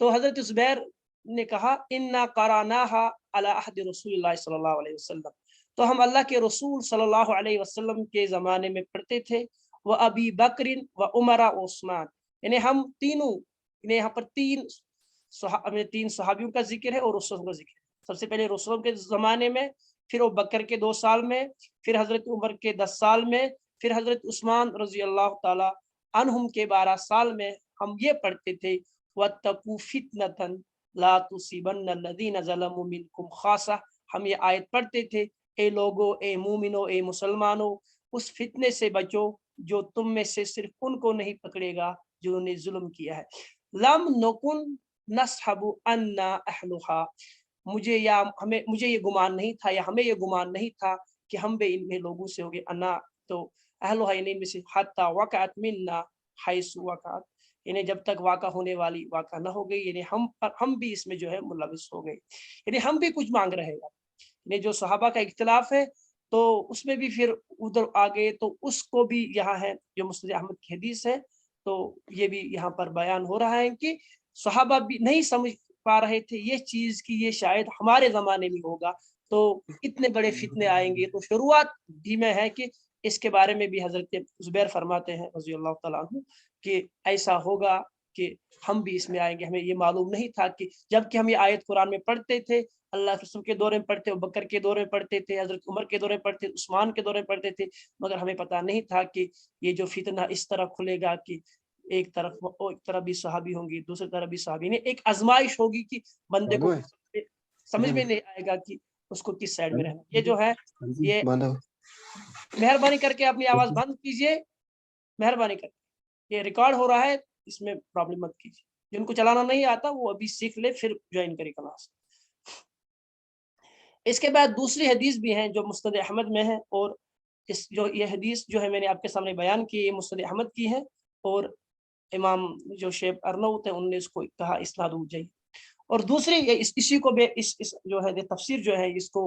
تو حضرت زبیر نے کہا انا قراناها علی عہد رسول اللہ صلی اللہ علیہ وسلم، تو ہم اللہ کے رسول صلی اللہ علیہ وسلم کے زمانے میں پڑھتے تھے، وہ ابی بکر و عمر و عثمان، یعنی ہم تینوں، یعنی یہاں پر تین صحابیوں کا ذکر ہے اور رسول کا ذکر ہے۔ سب سے پہلے رسول کے زمانے میں، پھر ابو بکر کے 2 سال میں، پھر حضرت عمر کے 10 سال میں، پھر حضرت عثمان رضی اللہ تعالی عنہم کے 12 سال میں ہم یہ پڑھتے تھے وَاتَّقُوا فِتْنَةً لَا تُصِيبَنَّ الَّذِينَ ظَلَمُوا مِنْكُمْ خَاصَّةً، ہم یہ آیت پڑھتے تھے اے لوگو، اے مومنو، اے مسلمانوں، اس فتنے سے بچو جو تم میں سے صرف ان کو نہیں پکڑے گا جنہوں نے ظلم کیا ہے۔ لم نکن نصحب انا اہلھا، مجھے یہ گمان نہیں تھا، یا ہمیں یہ گمان نہیں تھا کہ ہم بھی ان میں لوگوں سے ہو گئے، انا تو اہلھا یعنی ان میں سے، حتی وقعت منا حیث وقعت، یعنی جب تک واقع ہونے والی واقع نہ ہو گئی، یعنی ہم بھی اس میں جو ہے ملوث ہو گئے، یعنی ہم بھی کچھ مانگ رہے گا۔ یعنی جو صحابہ کا اختلاف ہے تو اس میں بھی پھر ادھر آگے، تو اس کو بھی یہاں ہے جو مسند احمد کی حدیث ہے، تو یہ بھی یہاں پر بیان ہو رہا ہے کہ صحابہ بھی نہیں سمجھ پا رہے تھے یہ چیز کی یہ شاید ہمارے زمانے میں ہوگا، تو اتنے بڑے فتنے آئیں گے۔ تو شروعات بھی میں ہے کہ اس کے بارے میں بھی حضرت زبیر فرماتے ہیں رضی اللہ تعالیٰ عنہ کہ ایسا ہوگا کہ ہم بھی اس میں آئیں گے، ہمیں یہ معلوم نہیں تھا کہ جب کہ ہم یہ آیت قرآن میں پڑھتے تھے، اللہ کے رسول کے دور میں پڑھتے، بکر کے دور میں پڑھتے تھے، حضرت عمر کے دور میں پڑھتے، عثمان کے دور میں پڑھتے تھے، مگر ہمیں پتہ نہیں تھا کہ یہ جو فتنہ اس طرح کھلے گا کہ ایک طرف بھی صحابی ہوں گی، دوسری طرف بھی صحابی، نہیں ایک آزمائش ہوگی کہ بندے کو سمجھ میں نہیں آئے گا کہ اس کو کس سائڈ میں رہنا۔ یہ جو ہے، یہ مہربانی کر کے اپنی آواز بند کیجئے، مہربانی کر کے، یہ ریکارڈ ہو رہا ہے، اس میں پرابلم مت کیجیے۔ جن کو چلانا نہیں آتا وہ ابھی سیکھ لے، پھر جوائن کرے کلاس۔ اس کے بعد دوسری حدیث بھی ہیں جو مسند احمد میں ہے، اور یہ حدیث جو ہے میں نے آپ کے سامنے بیان کی، یہ مسند احمد کی ہے، اور امام جو شیخ ارنوت ہیں انہوں نے اس کو کہا اسناد جید۔ اور دوسری اسی کو اس جو ہے تفسیر جو ہے اس کو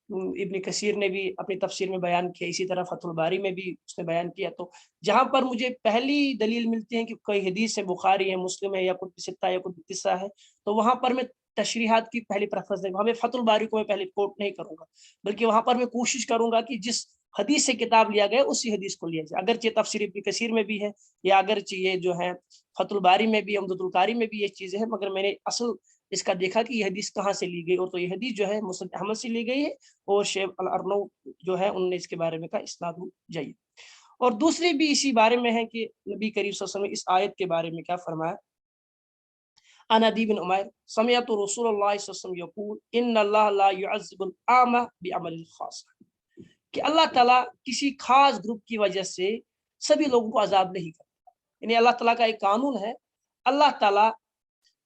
ابن کثیر نے بھی اپنی تفسیر میں بیان کیا، اسی طرح فتح الباری میں بھی اس نے بیان کیا۔ تو جہاں پر مجھے پہلی دلیل ملتی ہے کہ کوئی حدیث ہے، بخاری ہے، مسلم ہے، یا کتب ستہ یا کتب تسعہ ہے، تو وہاں پر میں تشریحات کی پہلی پریفرنس دیں گا، میں فتح الباری کو میں پہلے کوٹ نہیں کروں گا، بلکہ وہاں پر میں کوشش کروں گا کہ جس حدیث سے کتاب لیا گیا اسی حدیث کو لیا جائے، اگرچہ تفسیر ابن کثیر میں بھی ہے، یا اگرچہ یہ جو ہے فتح الباری میں بھی، عمدۃ القاری میں بھی یہ چیزیں ہیں، مگر میں نے اصل اس کا دیکھا کہ یہ حدیث کہاں سے لی گئی، اور تو یہ حدیث جو ہے مسند احمد سے لی گئی ہے، اور شیخ الارنو جو ہے انہوں نے اس کے بارے میں کہا اسناد جید۔ اور دوسری بھی اسی بارے میں ہے کہ نبی کریم صلی اللہ علیہ وسلم اس آیت کے بارے میں کیا فرمایا، عن ابی بن عمیر سمعت رسول اللہ صلی اللہ علیہ وسلم یقول ان اللہ لا يعذب العامہ بعمل الخاص، کہ اللہ تعالیٰ کسی خاص گروپ کی وجہ سے سبھی لوگوں کو عذاب نہیں کرتا، یعنی اللہ تعالیٰ کا ایک قانون ہے، اللہ تعالیٰ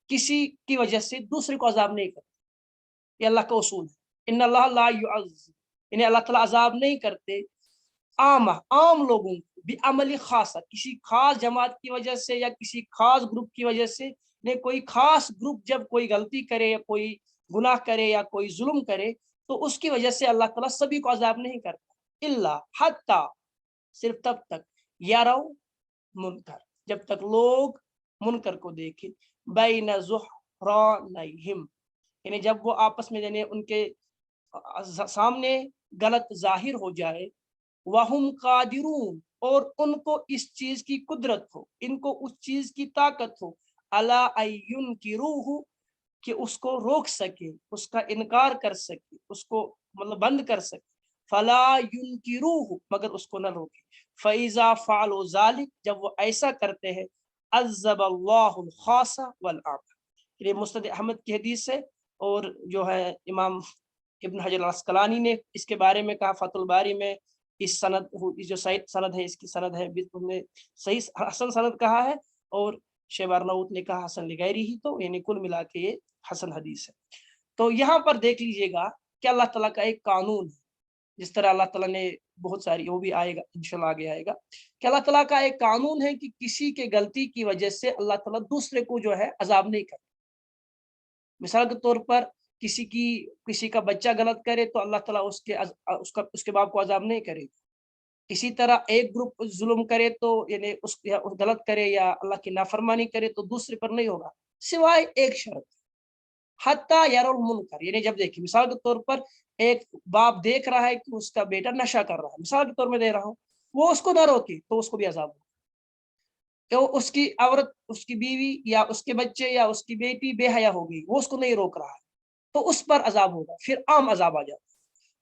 کسی کی وجہ سے دوسرے کو عذاب نہیں کرتا، یہ اللہ کا اصول ہے، ان اللہ لا يعذب، یعنی اللہ تعالیٰ عذاب نہیں کرتے عام لوگوں کو، بعمل خاصہ، کسی خاص جماعت کی وجہ سے یا کسی خاص گروپ کی وجہ سے، نہیں کوئی خاص گروپ جب کوئی غلطی کرے یا کوئی گناہ کرے یا کوئی ظلم کرے تو اس کی وجہ سے اللہ تعالیٰ سبھی کو عذاب نہیں کرتا، الا حتی، صرف تب تک، یروا منکر، جب تک لوگ منکر کو دیکھیں، بین ظہرانیہم، یعنی جب وہ آپس میں یعنی ان کے سامنے غلط ظاہر ہو جائے، وہم قادرون، اور ان کو اس چیز کی قدرت ہو، ان کو اس چیز کی طاقت ہو، الا ینکروہ، کہ اس کو روک سکے، اس کا انکار کر سکے، اس کو مطلب بند کر سکے، فلا ینکروہ، مگر اس کو نہ روکے، فاذا فعلوا ذلک، جب وہ ایسا کرتے ہیں، عذب اللہ الخاص والعام، یہ مسند احمد کی حدیث ہے، اور جو ہے امام ابن حجر العسقلانی نے اس کے بارے میں کہا فتح الباری میں، اس سند جو صحیح سند ہے، اس کی سند ہے، نے صحیح حسن سند کہا ہے، اور شیخ ارناؤت نے کہا حسن لغیری ہی، تو یعنی کل ملا کے یہ حسن حدیث ہے۔ تو یہاں پر دیکھ لیجئے گا کہ اللہ تعالیٰ کا ایک قانون ہے، جس طرح اللہ تعالیٰ نے بہت ساری، وہ بھی آئے گا انشاءاللہ آگے آئے گا، کہ اللہ تعالیٰ کا ایک قانون ہے کہ کسی کے غلطی کی وجہ سے اللہ تعالیٰ دوسرے کو جو ہے عذاب نہیں کرتا۔ مثال کے طور پر کسی کا بچہ غلط کرے تو اللہ تعالیٰ اس کے باپ کو عذاب نہیں کرے گا، اسی طرح ایک گروپ ظلم کرے تو یعنی اس غلط کرے یا اللہ کی نافرمانی کرے تو دوسرے پر نہیں ہوگا، سوائے ایک شرط، حتی یرل منکر، یعنی جب دیکھیں مثال کے طور پر ایک باپ دیکھ رہا ہے کہ اس کا بیٹا نشہ کر رہا ہے، مثال کے طور میں دے رہا ہوں، وہ اس کو نہ روکے تو اس کو بھی عذاب ہوگا، تو اس کی عورت، اس کی بیوی یا اس کے بچے یا اس کی بیٹی بے حیا ہو گئی، وہ اس کو نہیں روک رہا ہے تو اس پر عذاب ہوگا، پھر عام عذاب آ جاتا ہے۔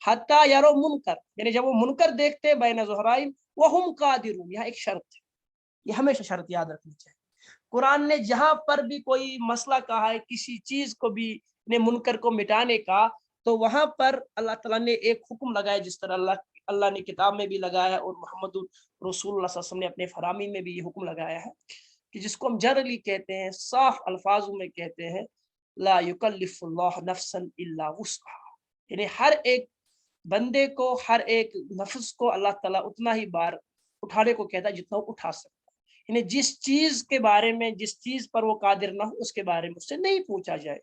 حتی یرو منکر، یعنی جب وہ منکر دیکھتے بین ظہرائم وہم قادرون، یہاں ایک شرط ہے، یہ ہمیشہ شرط یاد رکھنی چاہیے۔ قرآن نے جہاں پر بھی کوئی مسئلہ کہا ہے کسی چیز کو بھی منکر کو مٹانے کا، تو وہاں پر اللہ تعالیٰ نے ایک حکم لگایا، جس طرح اللہ نے کتاب میں بھی لگایا اور محمد رسول اللہ صلی اللہ علیہ وسلم نے اپنے فرامی میں بھی یہ حکم لگایا ہے، کہ جس کو ہم جرلی کہتے ہیں، صاف الفاظوں میں کہتے ہیں، لا یکلف اللہ نفسا الا وسعها، یعنی ہر ایک بندے کو، ہر ایک نفس کو اللہ تعالیٰ اتنا ہی بار اٹھانے کو کہتا ہے جتنا وہ اٹھا سکتا ہے، یعنی جس چیز کے بارے میں، جس چیز پر وہ قادر نہ ہو اس کے بارے میں اس سے نہیں پوچھا جائے،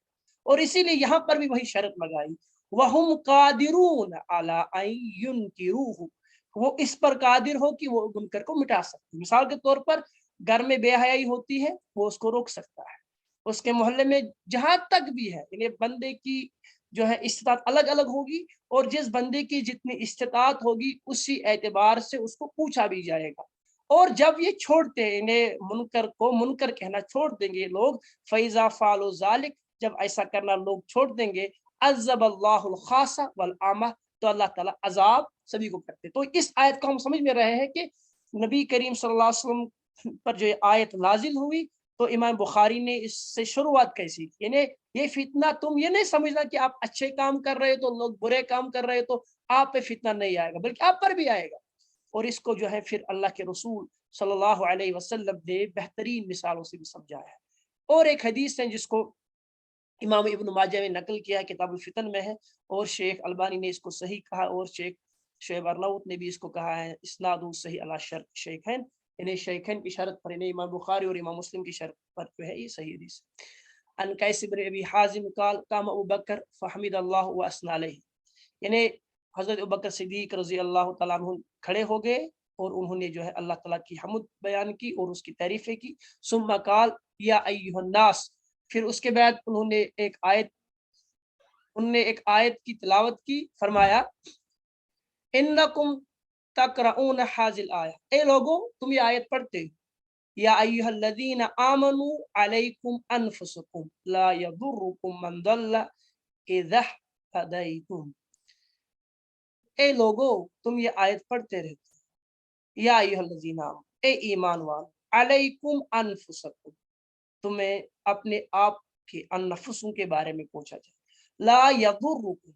اور اسی لیے یہاں پر بھی وہی شرط لگائی، وَهُمْ قَادِرُونَ عَلَىٰ أَن يُنْكِرُوهُ، وہ اس پر قادر ہو کہ وہ منکر کو مٹا سکتے۔ مثال کے طور پر گھر میں بے حیائی ہوتی ہے، وہ اس کو روک سکتا ہے، اس کے محلے میں جہاں تک بھی ہے، یعنی بندے کی جو ہے استطاعت الگ الگ ہوگی، اور جس بندے کی جتنی استطاعت ہوگی اسی اعتبار سے اس کو پوچھا بھی جائے گا، اور جب یہ چھوڑتے انہیں منکر کو منکر کہنا چھوڑ دیں گے لوگ، فَإِذَا فَعَلُوا ذَلِكَ، جب ایسا کرنا لوگ چھوڑ دیں گے، عَذَّبَ اللَّهُ الْخَاصَّ وَالْعَامَّةَ، تو اللہ تعالیٰ عذاب سبھی کو کرتے۔ تو اس آیت کو ہم سمجھ میں رہے ہیں کہ نبی کریم صلی اللہ علیہ وسلم پر جو آیت نازل ہوئی تو امام بخاری نے اس سے شروعات کیسی، یعنی یہ فتنہ، تم یہ نہیں سمجھنا کہ آپ اچھے کام کر رہے تو لوگ برے کام کر رہے تو آپ پہ فتنہ نہیں آئے گا، بلکہ آپ پر بھی آئے گا، اور اس کو جو ہے پھر اللہ کے رسول صلی اللہ علیہ وسلم نے بہترین مثالوں سے بھی سمجھایا ہے۔ اور ایک حدیث ہے جس کو امام ابن ماجہ میں نقل کیا ہے، کتاب الفتن میں ہے، اور شیخ البانی نے اس کو صحیح کہا، اور شیخ شعیب ارناؤت نے بھی اس کو کہا ہے اسناد صحیح علی شرط شیخین، یعنی شیخین کی شرط پر، یعنی امام بخاری اور امام مسلم کی شرط پر جو ہے یہ صحیح حدیث ہے۔ ان قیس بن ابی حازم قال قام ابو بکر فحمد اللہ واثنى علیہ، یعنی حضرت ابو بکر صدیق رضی اللہ تعالیٰ عنہ کھڑے ہو گئے اور انہوں نے جو ہے اللہ تعالیٰ کی حمد بیان کی اور اس کی تعریفیں کی۔ ثم قال یا ایھا الناس، پھر اس کے بعد انہوں نے ایک آیت کی تلاوت کی، فرمایا انکم تقرؤون ھذی الآیہ، اے لوگوں تم یہ آیت پڑھتے ہو، یا ایھا الذین آمنوا علیکم انفسکم لا یضرکم من ضل اذا اہتدیتم، اے لوگو تم یہ آیت پڑھتے رہتے، یا ایھا الذین آمنوا، اے ایمان والو، علیکم انفسکم، تمہیں اپنے آپ کے انفسوں کے بارے میں پوچھا جائے، لا یضرکم،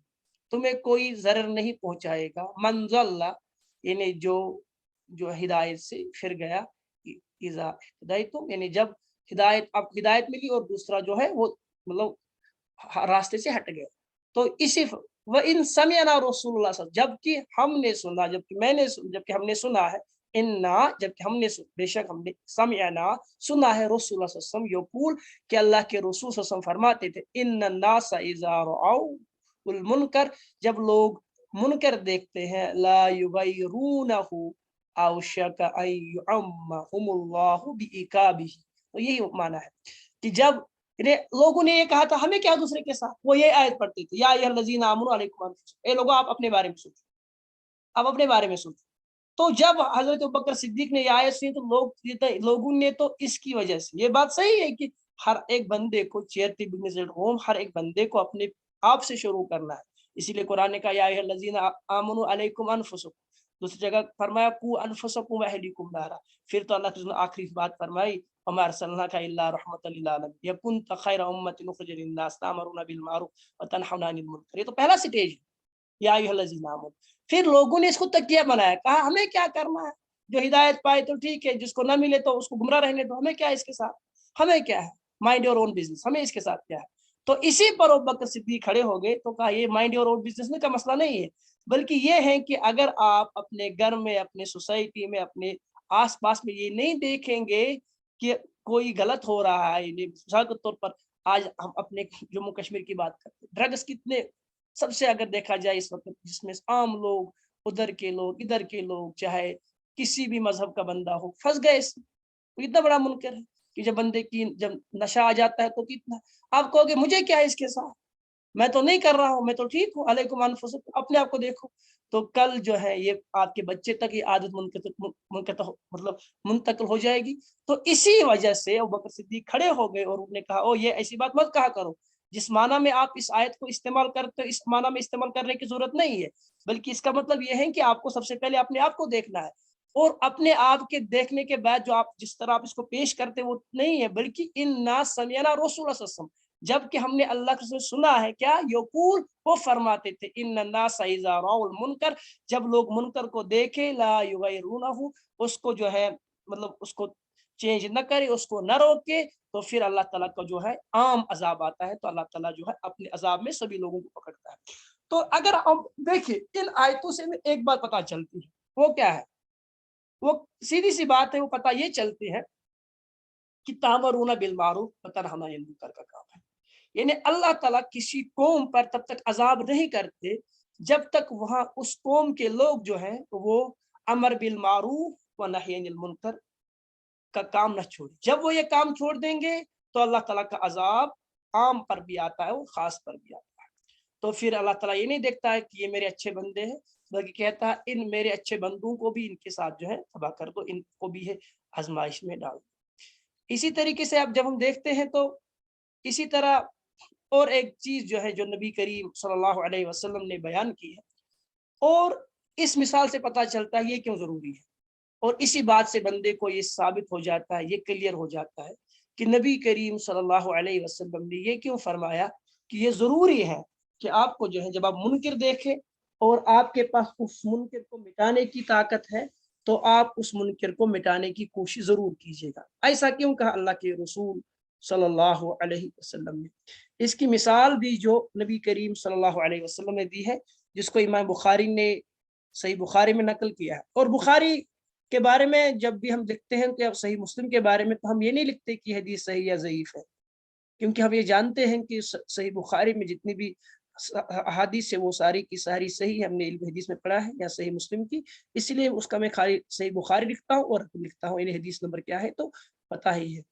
تمہیں کوئی ضرر نہیں پہنچائے گا، من ضل، یعنی جو ہدایت سے پھر گیا، اذا اہتدیتم، یعنی جب ہدایت ملی اور دوسرا جو ہے وہ مطلب راستے سے ہٹ گیا، تو اسی وَإِن سَمِعْنَا رسول اللہ صلی اللہ علیہ وسلم، جبکہ ہم نے سنا، جبکہ ہم نے سنا ہے، جبکہ ہم نے بے شک ہم نے سمعنا سنا ہے، رسول اللہ صلی اللہ علیہ وسلم یقول، کہ اللہ کے رسول صلی اللہ علیہ وسلم فرماتے تھے، ان الناس اذا رأوا المنکر، جب لوگ منکر دیکھتے ہیں، لا یغیرونہ اوشک ان یعمہم اللہ بعقابہ، تو یہی معنی ہے کہ جب لوگوں نے یہ کہا تھا ہمیں کیا دوسرے کے ساتھ، وہ یہ آیت پڑھتے تھے، یا ایھا الذین آمنوا علیکم انفسکم، اے لوگوں آپ اپنے بارے میں سوچو، آپ اپنے بارے میں سوچو۔ تو جب حضرت ابوبکر صدیق نے یہ آیت سنی تو لوگوں نے تو اس کی وجہ سے، یہ بات صحیح ہے کہ ہر ایک بندے کو چیئرٹی بزنس ایٹ ہوم، ہر ایک بندے کو اپنے آپ سے شروع کرنا ہے، اسی لیے قرآن نے کہا یا ایھا الذین آمنوا علیکم انفسکم، دوسری جگہ فرمایا قوا انفسکم واہلیکم نارا، پھر تو اللہ نے آخری بات فرمائی وما ارسلناک الا رحمۃ للعالمین وکنت خیر امۃ اخرجت للناس تأمرون بالمعروف وتنہون عن المنکر، یہ تو پہلا سٹیج ہے، یا ایھا الذین آمنوا۔ پھر لوگوں نے اس کو تکیہ بنایا، کہا ہمیں کیا کرنا ہے، جو ہدایت پائے تو ٹھیک ہے، جس کو نہ ملے تو اس کو گمراہ رہنے دو، ہمیں کیا اس کے ساتھ، ہمیں کیا ہے، مائنڈ یور اون بزنس، ہمیں اس کے ساتھ کیا ہے۔ تو اسی پر ابوبکر صدیق کھڑے ہو گئے تو کہا یہ مائنڈ یور اون بزنس کا مسئلہ نہیں ہے، بلکہ یہ ہے کہ اگر آپ اپنے گھر میں، اپنے سوسائٹی میں، اپنے آس پاس میں یہ نہیں دیکھیں گے کہ کوئی غلط ہو رہا ہے، مثال کے طور پر آج ہم اپنے جموں کشمیر کی بات کرتے ہیں، ڈرگس کتنے سب سے اگر دیکھا جائے اس وقت، جس میں عام لوگ، ادھر کے لوگ، ادھر کے لوگ، چاہے کسی بھی مذہب کا بندہ ہو، پھنس گئے اس میں، اتنا بڑا منکر ہے۔ کہ جب بندے کی جب نشہ آ جاتا ہے تو کتنا، آپ کہو گے مجھے کیا ہے اس کے ساتھ، میں تو نہیں کر رہا ہوں، میں تو ٹھیک ہوں، علیکم انفسکم، اپنے آپ کو دیکھو، تو کل جو ہے یہ آپ کے بچے تک یہ عادت مطلب منتقل ہو جائے گی۔ تو اسی وجہ سے ابوبکر صدیق کھڑے ہو گئے اور انہوں نے کہا او یہ ایسی بات مت کہا کرو، جس معنی میں آپ اس آیت کو استعمال کرتے اس معنی میں استعمال کرنے کی ضرورت نہیں ہے، بلکہ اس کا مطلب یہ ہے کہ آپ کو سب سے پہلے اپنے آپ کو دیکھنا ہے، اور اپنے آپ کے دیکھنے کے بعد جو آپ جس طرح آپ اس کو پیش کرتے وہ نہیں ہے، بلکہ انا سمعنا رسول اللہ صلی اللہ علیہ وسلم، جب کہ ہم نے اللہ کے سنا ہے کیا یقول، وہ فرماتے تھے ان الناس اذا راوا المنکر، جب لوگ منکر کو دیکھے لا یغیرونہ، اس کو جو ہے مطلب اس کو چینج نہ کرے، اس کو نہ روکے، تو پھر اللہ تعالیٰ کا جو ہے عام عذاب آتا ہے، تو اللہ تعالیٰ جو ہے اپنے عذاب میں سبھی لوگوں کو پکڑتا ہے۔ تو اگر ہم دیکھیں ان آیتوں سے ہمیں ایک بات پتہ چلتی ہے، وہ کیا ہے، وہ سیدھی سی بات ہے، وہ پتہ یہ چلتی ہے کہ تامرون بالمعروف وتنہون عن المنکر کا کام ہے، یعنی اللہ تعالیٰ کسی قوم پر تب تک عذاب نہیں کرتے جب تک وہاں اس قوم کے لوگ جو ہیں وہ امر بالمعروف و نہی عن المنکر کا کام نہ چھوڑے، جب وہ یہ کام چھوڑ دیں گے تو اللہ تعالیٰ کا عذاب عام پر بھی آتا ہے اور خاص پر بھی آتا ہے۔ تو پھر اللہ تعالیٰ یہ نہیں دیکھتا ہے کہ یہ میرے اچھے بندے ہیں، بلکہ کہتا ہے ان میرے اچھے بندوں کو بھی ان کے ساتھ جو ہے تباہ کر دو، ان کو بھی ہے آزمائش میں ڈال دو۔ اسی طریقے سے اب جب ہم دیکھتے ہیں تو اسی طرح اور ایک چیز جو ہے جو نبی کریم صلی اللہ علیہ وسلم نے بیان کی ہے، اور اس مثال سے پتہ چلتا ہے یہ کیوں ضروری ہے، اور اسی بات سے بندے کو یہ ثابت ہو جاتا ہے، یہ کلیئر ہو جاتا ہے کہ نبی کریم صلی اللہ علیہ وسلم نے یہ کیوں فرمایا کہ یہ ضروری ہے کہ آپ کو جو ہے جب آپ منکر دیکھیں اور آپ کے پاس اس منکر کو مٹانے کی طاقت ہے تو آپ اس منکر کو مٹانے کی کوشش ضرور کیجیے گا۔ ایسا کیوں کہا اللہ کے رسول صلی اللہ علیہ وسلم نے؟ اس کی مثال بھی جو نبی کریم صلی اللہ علیہ وسلم نے دی ہے، جس کو امام بخاری نے صحیح بخاری میں نقل کیا ہے، اور بخاری کے بارے میں جب بھی ہم دیکھتے ہیں کہ اب صحیح مسلم کے بارے میں تو ہم یہ نہیں لکھتے کہ حدیث صحیح یا ضعیف ہے، کیونکہ ہم یہ جانتے ہیں کہ صحیح بخاری میں جتنی بھی احادیث ہے وہ ساری کی ساری صحیح ہم نے علم حدیث میں پڑھا ہے یا صحیح مسلم کی، اس لیے اس کا میں خالی صحیح بخاری لکھتا ہوں اور لکھتا ہوں انہیں حدیث نمبر کیا ہے تو پتہ ہی ہے۔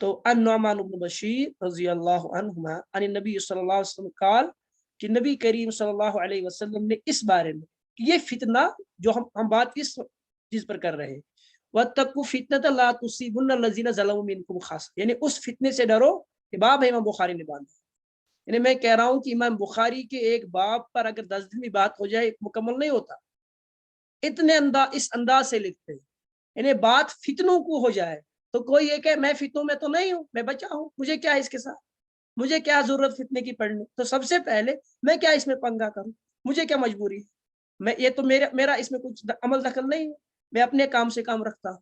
تو ان نعمان بن بشیر رضی اللہ عنہما عن النبی صلی اللہ علیہ وسلم قال، کہ نبی کریم صلی اللہ علیہ وسلم نے اس بارے میں یہ فتنہ جو ہم بات اس چیز پر کر رہے ہیں، وَاتَّقُوا فِتْنَةً لَا تُصِيبُنَّ الَّذِينَ ظَلَمُوا مِنْكُمْ خَاصَّةً، یعنی اس فتنے سے ڈرو، کہ باب ہے امام بخاری نے باندھا، یعنی میں کہہ رہا ہوں کہ امام بخاری کے ایک باب پر اگر 10 دن بھی بات ہو جائے مکمل نہیں ہوتا، اتنے اس انداز سے لکھتے ہیں، یعنی بات فتنوں کو ہو جائے تو کوئی یہ کہ میں فتنوں میں تو نہیں ہوں، میں بچا ہوں، مجھے کیا اس کے ساتھ، مجھے کیا ضرورت فتنے کی پڑھنے، تو سب سے پہلے میں کیا اس میں پنگا کروں، مجھے کیا مجبوری ہے، میں یہ تو میرا اس میں کچھ عمل دخل نہیں ہے، میں اپنے کام سے کام رکھتا ہوں۔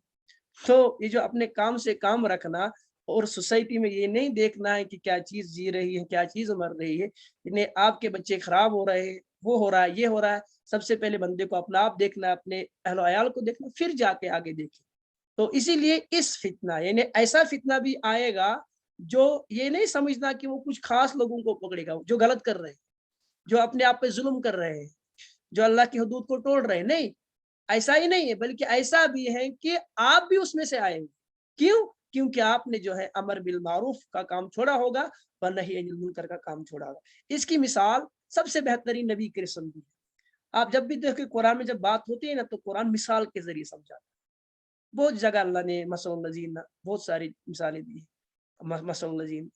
تو یہ جو اپنے کام سے کام رکھنا اور سوسائٹی میں یہ نہیں دیکھنا ہے کہ کیا چیز جی رہی ہے کیا چیز مر رہی ہے، یعنی آپ کے بچے خراب ہو رہے ہیں، وہ ہو رہا ہے، یہ ہو رہا ہے، سب سے پہلے بندے کو اپنا آپ دیکھنا ہے، اپنے اہل و عیال کو دیکھنا، پھر جا کے آگے دیکھیں۔ تو اسی لیے اس فتنہ یعنی ایسا فتنہ بھی آئے گا جو یہ نہیں سمجھنا کہ وہ کچھ خاص لوگوں کو پکڑے گا جو غلط کر رہے ہیں، جو اپنے آپ پہ ظلم کر رہے ہیں، جو اللہ کی حدود کو توڑ رہے ہیں، نہیں، ایسا ہی نہیں ہے، بلکہ ایسا بھی ہے کہ آپ بھی اس میں سے آئیں گے۔ کیوں؟ کیونکہ آپ نے جو ہے امر بالمعروف کا کام چھوڑا ہوگا اور نہی عن المنکر کا کام چھوڑا ہوگا۔ اس کی مثال سب سے بہترین نبی کی رسم دی ہے۔ آپ جب بھی دیکھیں قرآن میں جب بات ہوتی ہے نا تو قرآن مثال کے ذریعے سمجھاتا ہے، بہت جگہ اللہ نے مثل الذین بہت ساری مثالیں دی ہیں، مثل الذین،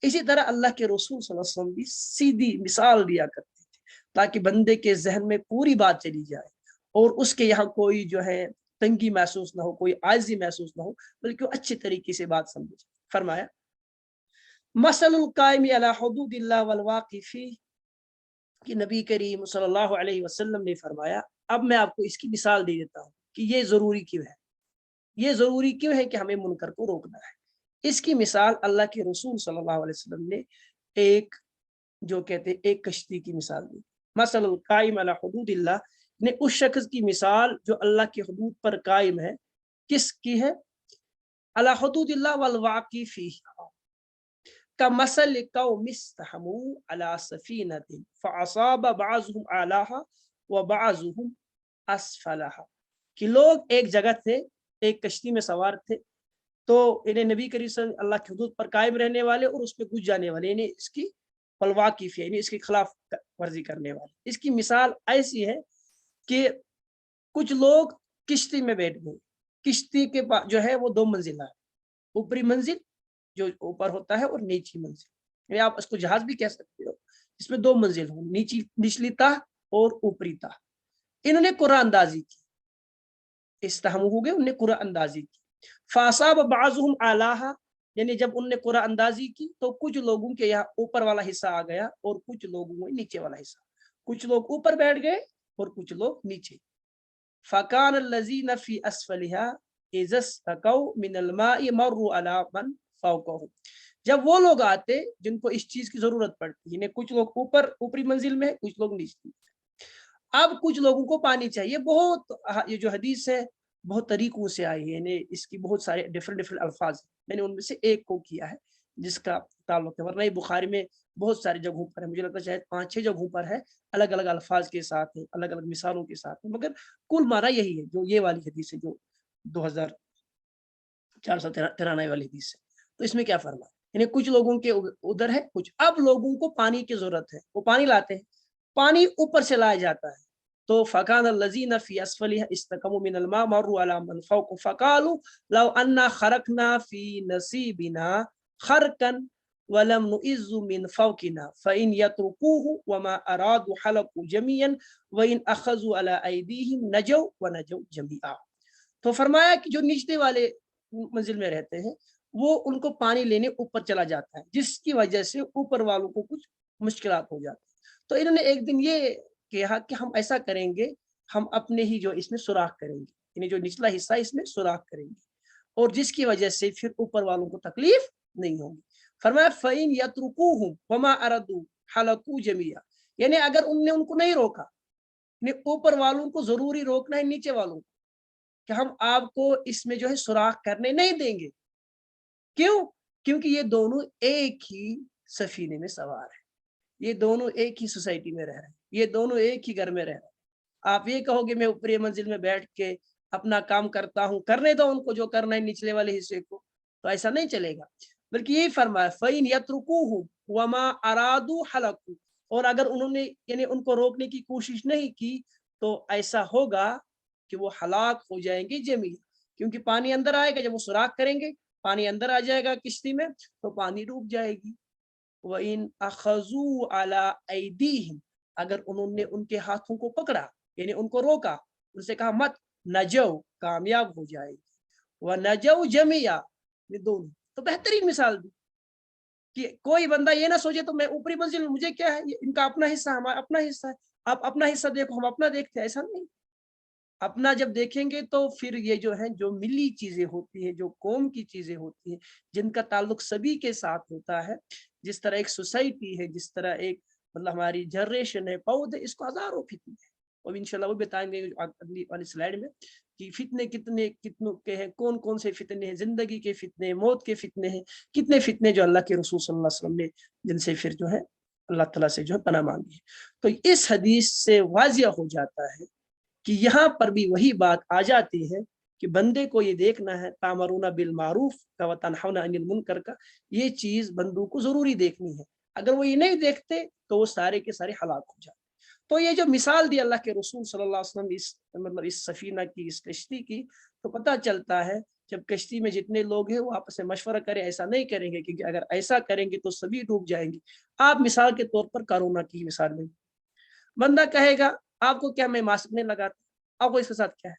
اسی طرح اللہ کے رسول صلی اللہ علیہ وسلم بھی سیدھی مثال دیا کرتے تھے تاکہ بندے کے ذہن میں پوری بات چلی جائے اور اس کے یہاں کوئی جو ہے تنگی محسوس نہ ہو، کوئی عاجزی محسوس نہ ہو، بلکہ وہ اچھے طریقے سے بات سمجھے۔ فرمایا مثل القائم علی حدود اللہ والواقع فیہ، کہ نبی کریم صلی اللہ علیہ وسلم نے فرمایا، اب میں آپ کو اس کی مثال دے دیتا ہوں کہ یہ ضروری کیوں ہے، یہ ضروری کیوں ہے کہ ہمیں منکر کو روکنا ہے۔ اس کی مثال اللہ کے رسول صلی اللہ علیہ وسلم نے ایک جو کہتے ایک کشتی کی مثال دی۔ مثل القائم علی حدود اللہ نے اس شخص کی مثال جو اللہ کی حدود پر قائم ہے، کس کی ہے؟ علی حدود اللہ والواقع فیہ، کمثل قوم استحموا علی سفینۃ فاصاب بعضهم اعلاها وبعضهم اسفلها، کہ لوگ ایک جگہ تھے، ایک کشتی میں سوار تھے، تو انہیں نبی کریم صلی اللہ کے حدود پر قائم رہنے والے اور اس پہ گھس جانے والے، یعنی اس کی والواقف، یعنی اس کے خلاف ورزی کرنے والے۔ اس کی مثال ایسی ہے کہ کچھ لوگ کشتی میں بیٹھ گئے، کشتی کے جو ہے وہ 2 منزلہ ہے، اوپری منزل جو اوپر ہوتا ہے اور نیچی منزل، یعنی آپ اس کو جہاز بھی کہہ سکتے ہو، اس میں 2 منزل ہوں، نچلی تہ اور اوپری تہ۔ انہوں نے قرآن اندازی کی، استہم ہو گئے، انہوں نے قرآن اندازی کی۔ فاصاب بعضهم اعلیٰ، یعنی جب انہوں نے قرآن اندازی کی تو کچھ لوگوں کے یہاں اوپر والا حصہ آ گیا اور کچھ لوگوں میں نیچے والا حصہ، کچھ لوگ اوپر بیٹھ گئے اور کچھ لوگ نیچے۔ فکان الذین فی اسفلها اذا استقوا من الماء مروا علی من فوقهم، جب وہ لوگ آتے جن کو اس چیز کی ضرورت پڑتی، یعنی کچھ لوگ اوپری منزل میں، کچھ لوگ نیچے۔ اب کچھ لوگوں کو پانی چاہیے، بہت یہ جو حدیث ہے بہت طریقوں سے آئی ہے، یعنی اس کی بہت سارے ڈفرنٹ الفاظ ہیں، میں نے ان میں سے ایک کو کیا ہے جس کا تعلق ہے، ورنہ بخاری میں بہت ساری جگہوں پر ہے، مجھے لگتا ہے شاید 5-6 جگہوں پر ہے، الگ الگ الفاظ کے ساتھ ہے، الگ الگ مثالوں کے ساتھ ہے، مگر کل معنی یہی ہے جو یہ والی حدیث ہے، جو 2493 والی حدیث ہے۔ تو اس میں کیا فرما، یعنی کچھ لوگوں کے ادھر ہے، کچھ اب لوگوں کو پانی کی ضرورت ہے، وہ پانی لاتے ہیں، پانی اوپر سے لایا جاتا ہے، تو فکان الذین فی اسفلها استقموا من الماء مروا علی من فوق فقالوا لو انا خرقنا فی نصیبنا خرقا ولم نعز من فوقنا فإن يتركوه وما ارادوا حلقوا جميعا وإن اخذوا على ایدیہم نجوا ونجوا جميعا۔ تو فرمایا کہ جو نچلے والے منزل میں رہتے ہیں وہ ان کو پانی لینے اوپر چلا جاتا ہے، جس کی وجہ سے اوپر والوں کو کچھ مشکلات ہو جاتی ہیں۔ تو انہوں نے ایک دن یہ کہا کہ ہم ایسا کریں گے، ہم اپنے ہی جو اس میں سوراخ کریں گے، یعنی جو نچلا حصہ اس میں سوراخ کریں گے، اور جس کی وجہ سے پھر اوپر والوں کو تکلیف نہیں ہوگی۔ فرمایا فَإِن يَتْرُكُوهُمْ وَمَا أَرَدُوا حَلَقُوا جَمِيعًا، یعنی اگر ان نے ان کو نہیں روکا، یعنی اوپر والوں کو ضروری روکنا ہے نیچے والوں کو کہ ہم آپ کو اس میں جو ہے سوراخ کرنے نہیں دیں گے، کیوں؟ کیونکہ یہ دونوں ایک ہی سفینے میں سوار ہیں، یہ دونوں ایک ہی سوسائٹی میں رہ رہے ہیں، یہ دونوں ایک ہی گھر میں رہ رہے ہیں۔ آپ یہ کہو گے میں اوپری منزل میں بیٹھ کے اپنا کام کرتا ہوں، کرنے دو ان کو جو کرنا ہے نچلے والے حصے کو، تو ایسا نہیں چلے گا، بلکہ یہی فرمایا فَإِن يَتْرُكُوهُمْ وَمَا أَرَادُوا حَلَقُوا، اور اگر انہوں نے یعنی ان کو روکنے کی کوشش نہیں کی تو ایسا ہوگا کہ وہ ہلاک ہو جائیں گے جمیع، کیونکہ پانی اندر آئے گا، جب وہ سوراخ کریں گے پانی اندر آ جائے گا کشتی میں تو پانی ڈوب جائے گی۔ وَإِنْ أَخَذُوا عَلَىٰ أَيْدِيهِمْ، اگر انہوں نے ان کے ہاتھوں کو پکڑا یعنی ان کو روکا، ان سے کہا مت، نجو، کامیاب ہو جائے گی، وَنَجَوْا جَمِيعًا، یہ دونوں۔ تو بہترین مثال دی کہ کوئی بندہ یہ نہ سوچے تو میں اوپری منزل میں، مجھے کیا ہے، ان کا اپنا حصہ، ہمارا اپنا حصہ ہے، آپ اپنا حصہ دیکھو، ہم اپنا دیکھتے ہیں، ایسا نہیں۔ اپنا جب دیکھیں گے تو پھر یہ جو ہے جو ملی چیزیں ہوتی ہیں، جو قوم کی چیزیں ہوتی ہیں، جن کا تعلق سبھی کے ساتھ ہوتا ہے، جس طرح ایک سوسائٹی ہے، جس طرح ایک مطلب ہماری جنریشن ہے، پودے، اس کو ہزاروں فتنے ہیں، اور انشاءاللہ وہ بتائیں گے اگلی والی سلائیڈ میں کہ فتنے کتنوں کے ہیں، کون کون سے فتنے ہیں، زندگی کے فتنے، موت کے فتنے ہیں، کتنے فتنے جو اللہ کے رسول صلی اللہ علیہ وسلم نے جن سے پھر جو ہے اللہ تعالیٰ سے جو ہے پناہ مانگی ہے۔ تو اس حدیث سے واضح ہو جاتا ہے کہ یہاں پر بھی وہی بات آ جاتی ہے کہ بندے کو یہ دیکھنا ہے تامرون بالمعروف کا وتنہون عن المنکر کا، یہ چیز بندوں کو ضروری دیکھنی ہے، اگر وہ یہ نہیں دیکھتے تو وہ سارے کے سارے ہلاک ہو جاتے۔ تو یہ جو مثال دی اللہ کے رسول صلی اللہ علیہ وسلم اس سفینہ کی، اس کشتی کی، تو پتہ چلتا ہے جب کشتی میں جتنے لوگ ہیں وہ آپس میں مشورہ کریں، ایسا نہیں کریں گے، کیونکہ اگر ایسا کریں گے تو سبھی ڈوب جائیں گے۔ آپ مثال کے طور پر کرونا کی مثال لیں، بندہ کہے گا آپ کو کیا میں ماسک نہیں لگاتا، آپ کو اس کے ساتھ کیا ہے،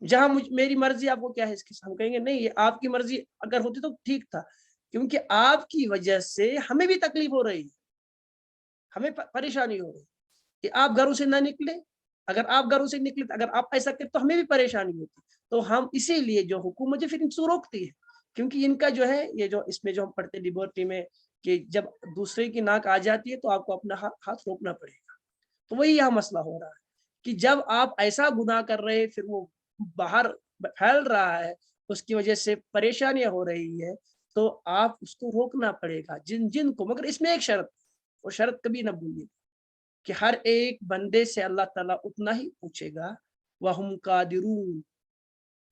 جہاں میری مرضی آپ کو کیا ہے اس کے ساتھ، ہم کہیں گے نہیں، یہ آپ کی مرضی اگر ہوتی تو ٹھیک تھا، کیونکہ آپ کی وجہ سے ہمیں بھی تکلیف ہو رہی ہے، ہمیں پریشانی ہو رہی ہے کہ آپ گھروں سے نہ نکلے، اگر آپ گھروں سے نکلے، اگر آپ ایسا کرتے تو ہمیں بھی پریشانی ہوتی، تو ہم اسی لیے جو حکومت جو پھر ان سے روکتی ہے، کیونکہ ان کا جو ہے یہ جو اس میں جو ہم پڑھتے لیبرٹی میں کہ جب دوسرے کی ناک آ جاتی ہے تو آپ کو اپنا ہاتھ روکنا پڑے گا، تو وہی یہاں مسئلہ ہو رہا ہے کہ جب آپ ایسا گناہ کر رہے پھر وہ باہر پھیل رہا ہے، اس کی وجہ سے پریشانیاں ہو رہی ہے، تو آپ اس کو روکنا پڑے گا جن کو، مگر اس میں ایک شرط، وہ شرط کبھی نہ بھولیے کہ ہر ایک بندے سے اللہ تعالیٰ اتنا ہی پوچھے گا، وَهُمْ قَادِرُونَ،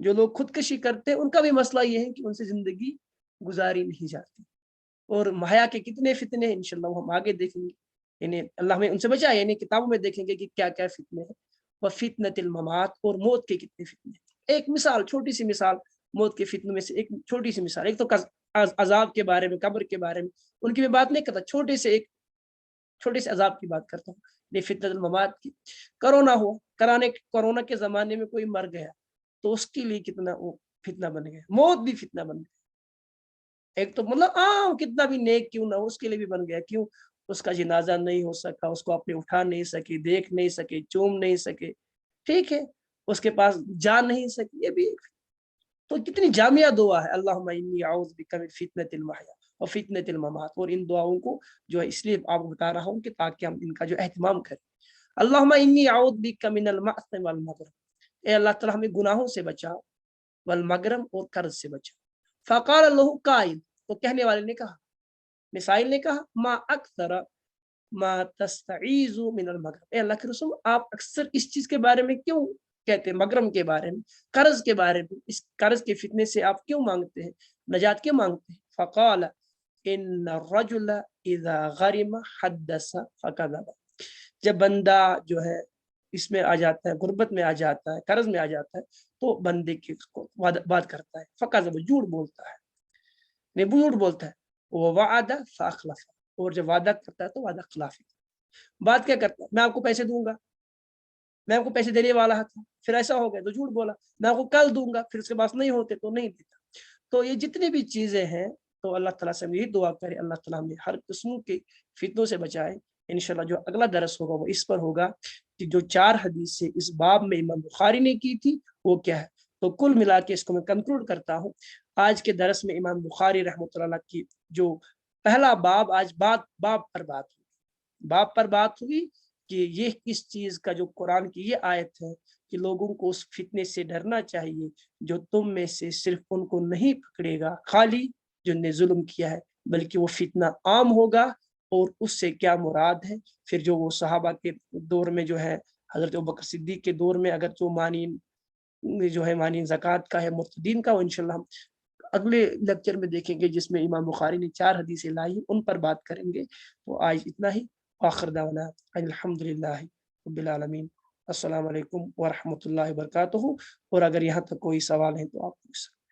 جو لوگ خودکشی کرتے ہیں ان کا بھی مسئلہ یہ ہے کہ ان سے زندگی گزاری نہیں جاتی. اور حیا کے کتنے فتنے ہیں انشاءاللہ وہ ہم آگے دیکھیں گے. یعنی اللہ میں ان سے بچائے، یعنی کتابوں میں دیکھیں گے کہ کیا کیا فتنے ہیں. وفتنۃ الممات، اور موت کے کتنے فتنے ہیں. ایک مثال، چھوٹی سی مثال موت کے فتنوں میں سے ایک چھوٹی سی مثال. ایک تو عذاب کے بارے میں، قبر کے بارے میں ان کی میں بات نہیں کرتا، چھوٹے سے عذاب کی بات کرتا ہوں. یہ فتنۃ الممات کی. کرونا ہو، کرونا کے زمانے میں کوئی مر گیا تو اس کے لیے کتنا وہ فتنہ بن گیا. موت بھی فتنہ بن گیا. ایک تو مطلب کتنا بھی نیک کیوں نہ ہو اس کے لیے بھی بن گیا. کیوں؟ اس کا جنازہ نہیں ہو سکا، اس کو اپنے اٹھا نہیں سکے، دیکھ نہیں سکے، چوم نہیں سکے، ٹھیک ہے، اس کے پاس جا نہیں سکی. یہ بھی تو کتنی جامعہ دعا ہے. اللہم انی اعوذ بک من فتنۃ المحیا اور فتنۃ الممات. اور ان دعاؤں کو جو ہے اس لیے آپ کو بتا رہا ہوں کہ تاکہ ہم ان کا جو اہتمام کریں. اللہم انی اعوذ بک من المأثم والمغرم. اے اللہ تعالیٰ ہمیں گناہوں سے بچاؤ، والمغرم اور قرض سے بچاؤ. فقال اللہ قائل، تو کہنے والے نے کہا، مسائل نے کہا، ما اکثر ما تستعیذ من المغرم. اے اللہ کے رسول آپ اکثر اس چیز کے بارے میں کیوں کہتے ہیں، مغرم کے بارے میں، قرض کے بارے میں، اس قرض کے فتنے سے آپ کیوں مانگتے ہیں، نجات کیوں مانگتے ہیں. فقال ان الرجل اذا غرم حدث فكذب. جب بندہ جو ہے اس میں آ جاتا ہے، غربت میں آ جاتا ہے، قرض میں آ جاتا ہے، تو بندے کی بات کرتا ہے. فكذب، جھوٹ بولتا ہے، نہیں جھوٹ بولتا ہے. وہ وعد فاخلف، اور جب وعدہ کرتا ہے تو وعدہ خلاف. بات کیا کرتا ہے، میں آپ کو پیسے دوں گا، میں آپ کو پیسے دینے والا تھا، پھر ایسا ہو گیا تو جھوٹ بولا. میں آپ کو کل دوں گا، پھر اس کے پاس نہیں ہوتے تو نہیں دیتا. تو یہ جتنی بھی چیزیں ہیں تو اللہ تعالیٰ سے ہم یہی دعا کریں اللہ تعالیٰ ہمیں ہر قسم کے فتنوں سے بچائے. انشاءاللہ جو اگلا درس ہوگا وہ اس پر ہوگا کہ جو 4 حدیثیں اس باب میں امام بخاری نے کی تھی وہ کیا ہے. تو کل ملا کے اس کو میں کنکلوڈ کرتا ہوں. آج کے درس میں امام بخاری رحمۃ اللہ کی جو پہلا باب، آج باب پر بات ہوئی کہ یہ کس چیز کا، جو قرآن کی یہ آیت ہے کہ لوگوں کو اس فتنے سے ڈرنا چاہیے جو تم میں سے صرف ان کو نہیں پکڑے گا خالی جن نے ظلم کیا ہے، بلکہ وہ فتنہ عام ہوگا. اور اس سے کیا مراد ہے، پھر جو وہ صحابہ کے دور میں جو ہے حضرت ابوبکر صدیق کے دور میں اگر جو معنی زکوٰۃ کا ہے، مرتدین کا، وہ انشاءاللہ ہم اگلے لیکچر میں دیکھیں گے جس میں امام بخاری نے 4 حدیثیں لائی، ان پر بات کریں گے. تو آج اتنا ہی. آخر دعوانا الحمدللہ رب العالمین. السلام علیکم ورحمۃ اللہ وبرکاتہ. اور اگر یہاں تک کوئی سوال ہے تو آپ پوچھ سکتے ہیں.